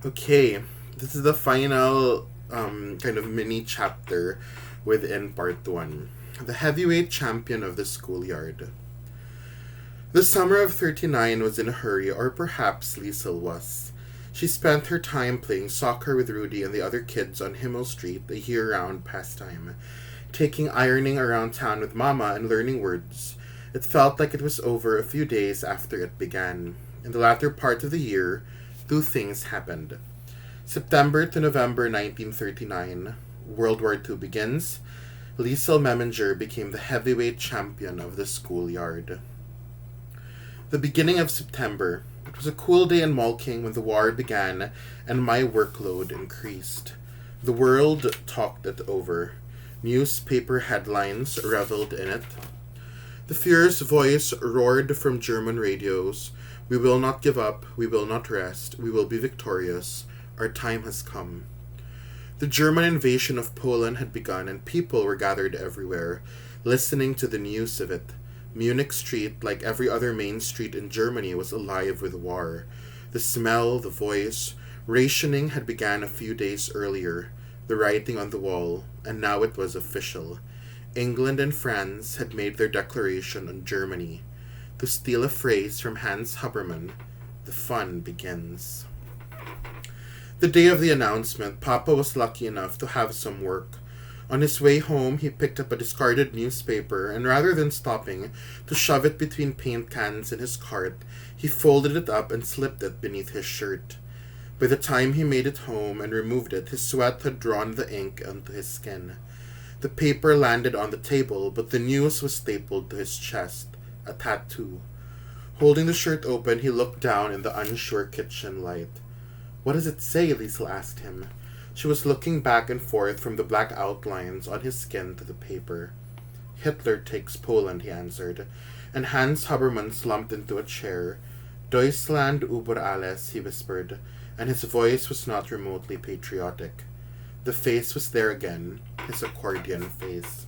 Okay, this is the final kind of mini chapter within part one. The heavyweight champion of the schoolyard. The summer of 39 was in a hurry, or perhaps Liesel was. She spent her time playing soccer with Rudy and the other kids on Himmel Street, a year round pastime, taking ironing around town with Mama and learning words. It felt like it was over a few days after it began. In the latter part of the year, two things happened. September to November 1939, World War II begins. Liesel Meminger became the heavyweight champion of the schoolyard. The beginning of September. It was a cool day in Malking when the war began and my workload increased. The world talked it over. Newspaper headlines reveled in it. The Führer's voice roared from German radios. We will not give up, we will not rest, we will be victorious. Our time has come. The German invasion of Poland had begun and people were gathered everywhere, listening to the news of it. Munich Street, like every other main street in Germany, was alive with war. The smell, the voice, rationing had begun a few days earlier, the writing on the wall, and now it was official. England and France had made their declaration on Germany. To steal a phrase from Hans Huberman, the fun begins. The day of the announcement, Papa was lucky enough to have some work. On his way home, he picked up a discarded newspaper, and rather than stopping to shove it between paint cans in his cart, he folded it up and slipped it beneath his shirt. By the time he made it home and removed it, his sweat had drawn the ink onto his skin. The paper landed on the table, but the news was stapled to his chest, a tattoo. Holding the shirt open, he looked down in the unsure kitchen light. What does it say? Liesel asked him. She was looking back and forth from the black outlines on his skin to the paper. Hitler takes Poland, he answered, and Hans Huberman slumped into a chair. Deutschland über alles, he whispered, and his voice was not remotely patriotic. The face was there again, his accordion face.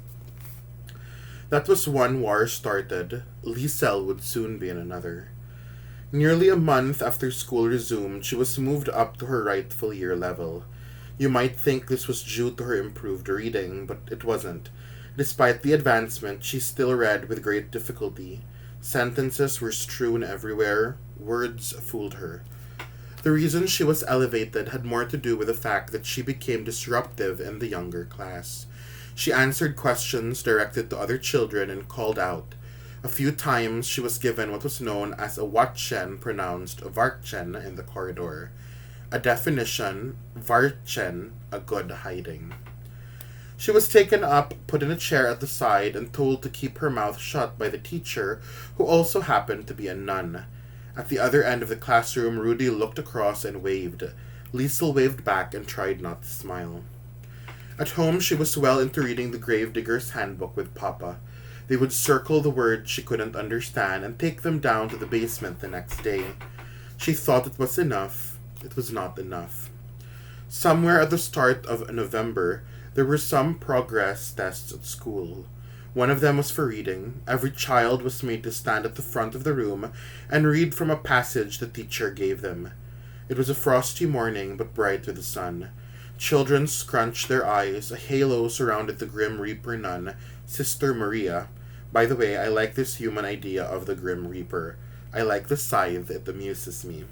That was one war started. Liesel would soon be in another. Nearly a month after school resumed, she was moved up to her rightful year level. You might think this was due to her improved reading, but it wasn't. Despite the advancement, she still read with great difficulty. Sentences were strewn everywhere. Words fooled her. The reason she was elevated had more to do with the fact that she became disruptive in the younger class. She answered questions directed to other children and called out. A few times she was given what was known as a Watchen, pronounced Varchen, in the corridor. A definition, Varchen, a good hiding. She was taken up, put in a chair at the side, and told to keep her mouth shut by the teacher, who also happened to be a nun. At the other end of the classroom, Rudy looked across and waved. Liesel waved back and tried not to smile. At home, she was well into reading the Gravedigger's Handbook with Papa. They would circle the words she couldn't understand and take them down to the basement the next day. She thought it was enough. It was not enough. Somewhere at the start of November, there were some progress tests at school. One of them was for reading. Every child was made to stand at the front of the room and read from a passage the teacher gave them. It was a frosty morning, but bright with the sun. Children scrunched their eyes. A halo surrounded the Grim Reaper nun, Sister Maria. By the way, I like this human idea of the Grim Reaper. I like the scythe, it amuses me.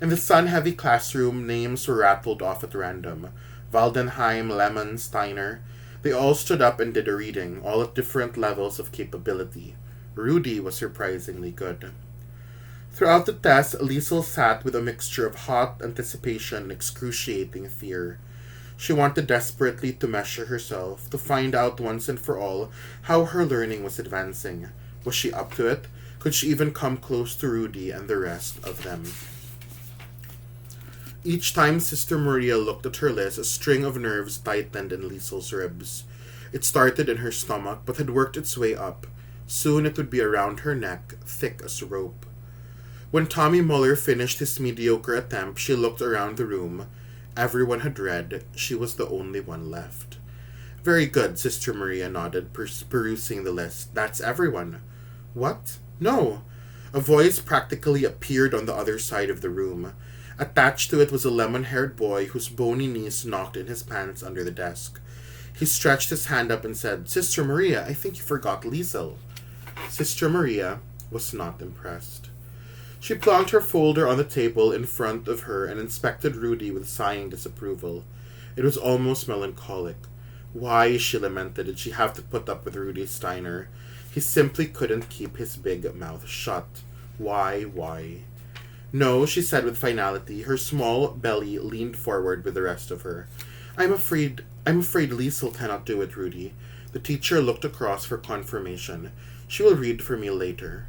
In the sun-heavy classroom, names were rattled off at random. Waldenheim, Lemon, Steiner. They all stood up and did a reading, all at different levels of capability. Rudy was surprisingly good. Throughout the test, Liesel sat with a mixture of hot anticipation and excruciating fear. She wanted desperately to measure herself, to find out once and for all how her learning was advancing. Was she up to it? Could she even come close to Rudy and the rest of them? Each time Sister Maria looked at her list, a string of nerves tightened in Liesel's ribs. It started in her stomach, but had worked its way up. Soon it would be around her neck, thick as rope. When Tommy Muller finished his mediocre attempt, she looked around the room. Everyone had read. She was the only one left. Very good, Sister Maria nodded, perusing the list. That's everyone. What? No. A voice practically appeared on the other side of the room. Attached to it was a lemon-haired boy whose bony knees knocked in his pants under the desk. He stretched his hand up and said, "Sister Maria, I think you forgot Liesel." Sister Maria was not impressed. She plonked her folder on the table in front of her and inspected Rudy with sighing disapproval. It was almost melancholic. Why, she lamented, did she have to put up with Rudy Steiner? He simply couldn't keep his big mouth shut. Why? No, she said with finality. Her small belly leaned forward with the rest of her. I'm afraid Liesel cannot do it, Rudy. The teacher looked across for confirmation. She will read for me later.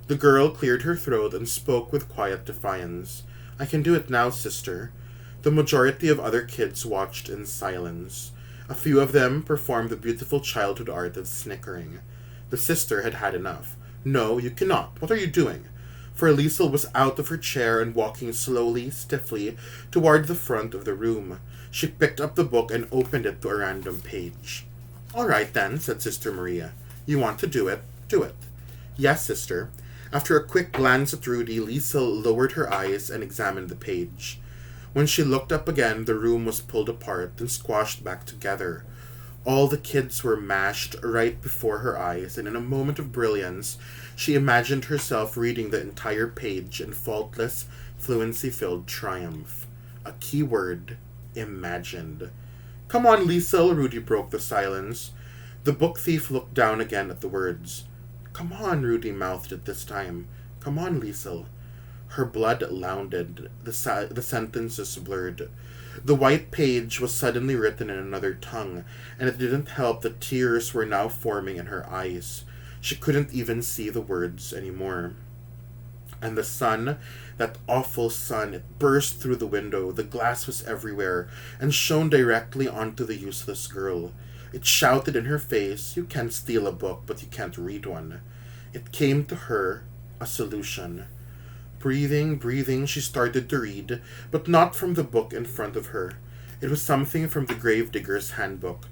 The girl cleared her throat and spoke with quiet defiance. I can do it now, sister. The majority of other kids watched in silence. A few of them performed the beautiful childhood art of snickering. The sister had had enough. No, you cannot. What are you doing? For Liesel was out of her chair and walking slowly, stiffly, toward the front of the room. She picked up the book and opened it to a random page. All right, then, said Sister Maria. You want to do it? Do it. Yes, sister. After a quick glance at Rudy, Liesel lowered her eyes and examined the page. When she looked up again, the room was pulled apart and squashed back together. All the kids were mashed right before her eyes, and in a moment of brilliance, she imagined herself reading the entire page in faultless, fluency-filled triumph. A key word, imagined. Come on, Liesel, Rudy broke the silence. The book thief looked down again at the words. Come on, Rudy mouthed it this time. Come on, Liesel. Her blood lounded. The sentences blurred. The white page was suddenly written in another tongue, and it didn't help that tears were now forming in her eyes. She couldn't even see the words anymore. And the sun, that awful sun, it burst through the window. The glass was everywhere, and shone directly onto the useless girl. It shouted in her face, you can't steal a book, but you can't read one. It came to her, a solution. Breathing, she started to read, but not from the book in front of her. It was something from the Gravedigger's Handbook,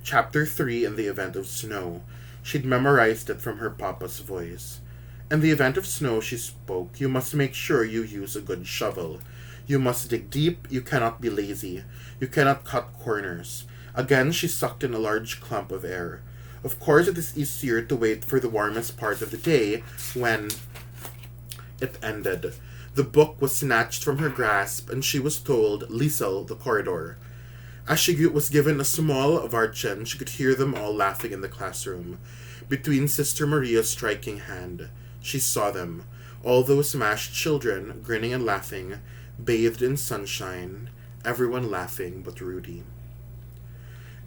Chapter 3 in the Event of Snow. She'd memorized it from her papa's voice. In the event of snow, she spoke, you must make sure you use a good shovel. You must dig deep, you cannot be lazy. You cannot cut corners. Again, she sucked in a large clump of air. Of course, it is easier to wait for the warmest part of the day when it ended. The book was snatched from her grasp, and she was told, Liesel, the corridor. As she was given a small Varchen, she could hear them all laughing in the classroom. Between Sister Maria's striking hand, she saw them, all those mashed children, grinning and laughing, bathed in sunshine, everyone laughing but Rudy.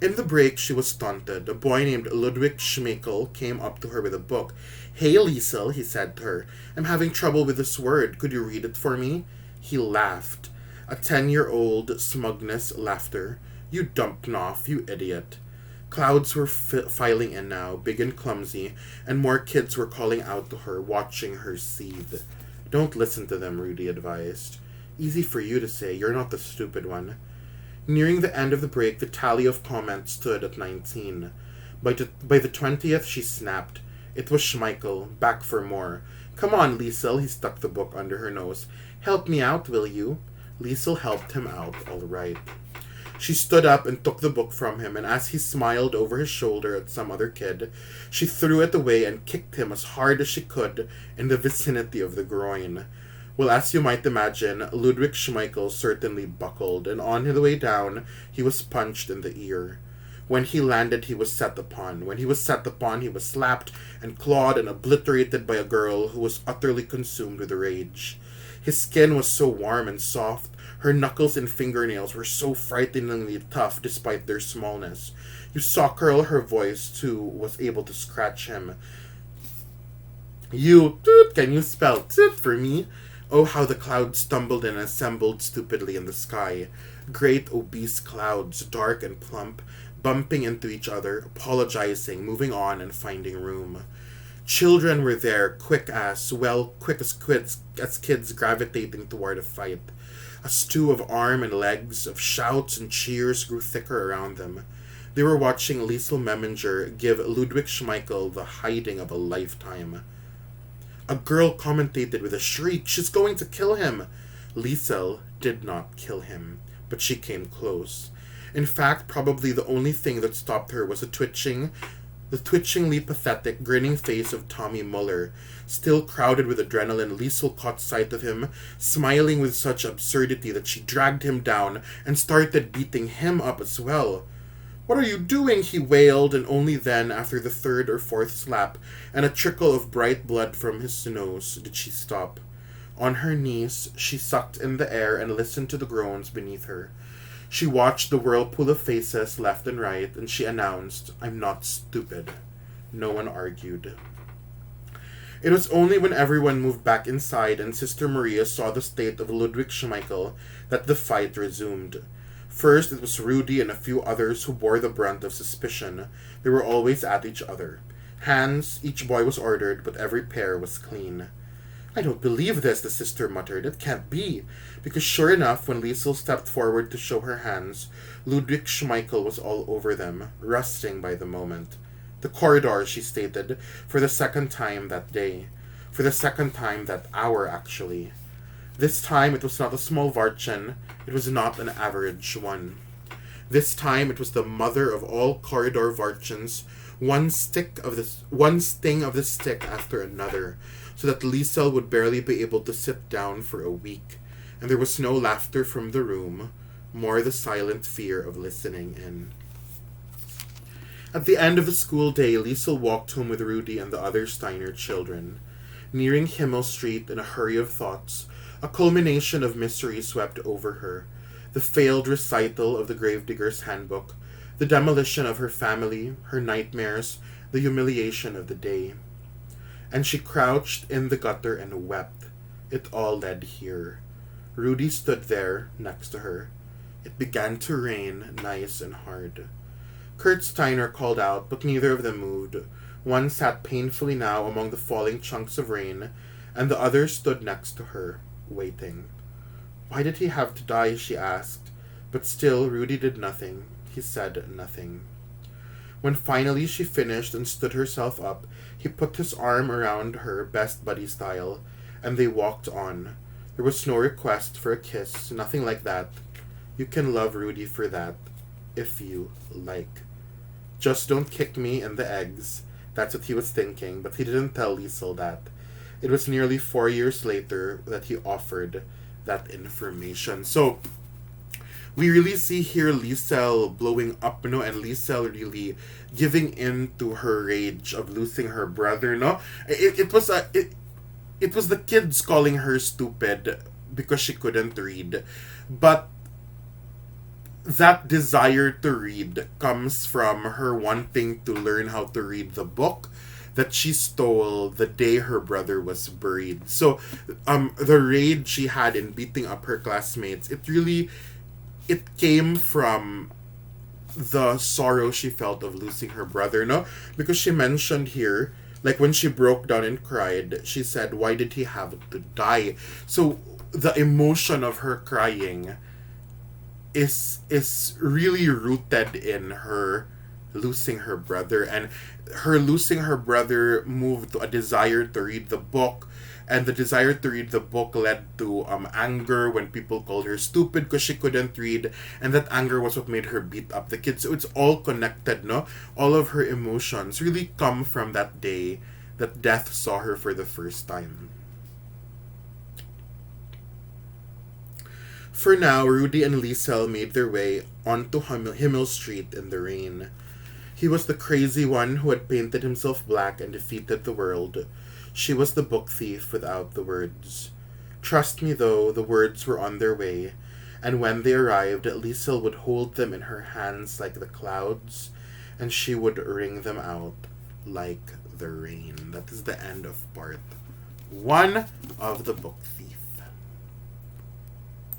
In the break, she was taunted. A boy named Ludwig Schmeichel came up to her with a book. Hey, Liesel, he said to her, I'm having trouble with this word. Could you read it for me? He laughed. A 10-year-old smugness laughter. You dumpknoff, you idiot. Clouds were filing in now, big and clumsy, and more kids were calling out to her, watching her seethe. Don't listen to them, Rudy advised. Easy for you to say, you're not the stupid one. Nearing the end of the break, the tally of comments stood at 19. By the 20th, she snapped. It was Schmeichel, back for more. Come on, Liesel, he stuck the book under her nose. Help me out, will you? Liesel helped him out, all right. She stood up and took the book from him, and as he smiled over his shoulder at some other kid, she threw it away and kicked him as hard as she could in the vicinity of the groin. Well, as you might imagine, Ludwig Schmeichel certainly buckled, and on the way down, he was punched in the ear. When he landed, he was set upon. When he was set upon, he was slapped and clawed and obliterated by a girl who was utterly consumed with rage. His skin was so warm and soft. Her knuckles and fingernails were so frighteningly tough despite their smallness. You saw curl her voice, too, was able to scratch him. You, toot, can you spell toot for me? Oh, how the clouds stumbled and assembled stupidly in the sky. Great obese clouds, dark and plump, bumping into each other, apologizing, moving on, and finding room. Children were there, quick as kids gravitating toward a fight. A stew of arm and legs, of shouts and cheers grew thicker around them. They were watching Liesel Memminger give Ludwig Schmeichel the hiding of a lifetime. A girl commentated with a shriek, "She's going to kill him!" Liesel did not kill him, but she came close. In fact, probably the only thing that stopped her was the twitchingly pathetic, grinning face of Tommy Muller. Still crowded with adrenaline, Liesel caught sight of him, smiling with such absurdity that she dragged him down and started beating him up as well. "What are you doing?" he wailed, and only then, after the third or fourth slap and a trickle of bright blood from his nose, did she stop. On her knees, she sucked in the air and listened to the groans beneath her. She watched the whirlpool of faces left and right, and she announced, "I'm not stupid." No one argued. It was only when everyone moved back inside and Sister Maria saw the state of Ludwig Schmeichel that the fight resumed. First, it was Rudy and a few others who bore the brunt of suspicion. They were always at each other. Hands, each boy was ordered, but every pair was clean. "I don't believe this," the sister muttered. "It can't be." Because sure enough, when Liesel stepped forward to show her hands, Ludwig Schmeichel was all over them, rusting by the moment. "The corridor," she stated, for the second time that day. For the second time that hour, actually. This time it was not a small Varchen, it was not an average one. This time it was the mother of all corridor Varchens, one sting of the stick after another, so that Liesel would barely be able to sit down for a week, and there was no laughter from the room, more the silent fear of listening in. At the end of the school day, Liesel walked home with Rudy and the other Steiner children. Nearing Himmel Street in a hurry of thoughts, a culmination of misery swept over her. The failed recital of the Gravedigger's Handbook, the demolition of her family, her nightmares, the humiliation of the day. And she crouched in the gutter and wept. It all led here. Rudy stood there, next to her. It began to rain, nice and hard. Kurt Steiner called out, but neither of them moved. One sat painfully now among the falling chunks of rain, and the other stood next to her, waiting. "Why did he have to die?" she asked. But still Rudy did nothing. He said nothing. When finally she finished and stood herself up, he put his arm around her, best buddy style, and they walked on. There was no request for a kiss, nothing like that. You can love Rudy for that, if you like. "Just don't kick me in the eggs." That's what he was thinking, but he didn't tell Liesel that. It was nearly 4 years later that he offered that information. So, we really see here Liesel blowing up, and Liesel really giving in to her rage of losing her brother, It was the kids calling her stupid because she couldn't read. But that desire to read comes from her wanting to learn how to read the book that she stole the day her brother was buried. So, the rage she had in beating up her classmates, it came from the sorrow she felt of losing her brother, Because she mentioned here, like when she broke down and cried, she said, "Why did he have to die?" So, the emotion of her crying is really rooted in her losing her brother, and her losing her brother moved to a desire to read the book, and the desire to read the book led to anger when people called her stupid because she couldn't read, and that anger was what made her beat up the kids. So it's all connected, all of her emotions really come from that day that death saw her for the first time. For now, Rudy and Liesel made their way onto Himmel Street in the rain. He was the crazy one who had painted himself black and defeated the world. She was the book thief without the words. Trust me, though, the words were on their way, and when they arrived, Liesel would hold them in her hands like the clouds, and she would wring them out like the rain. That is the end of part 1 of The Book Thief.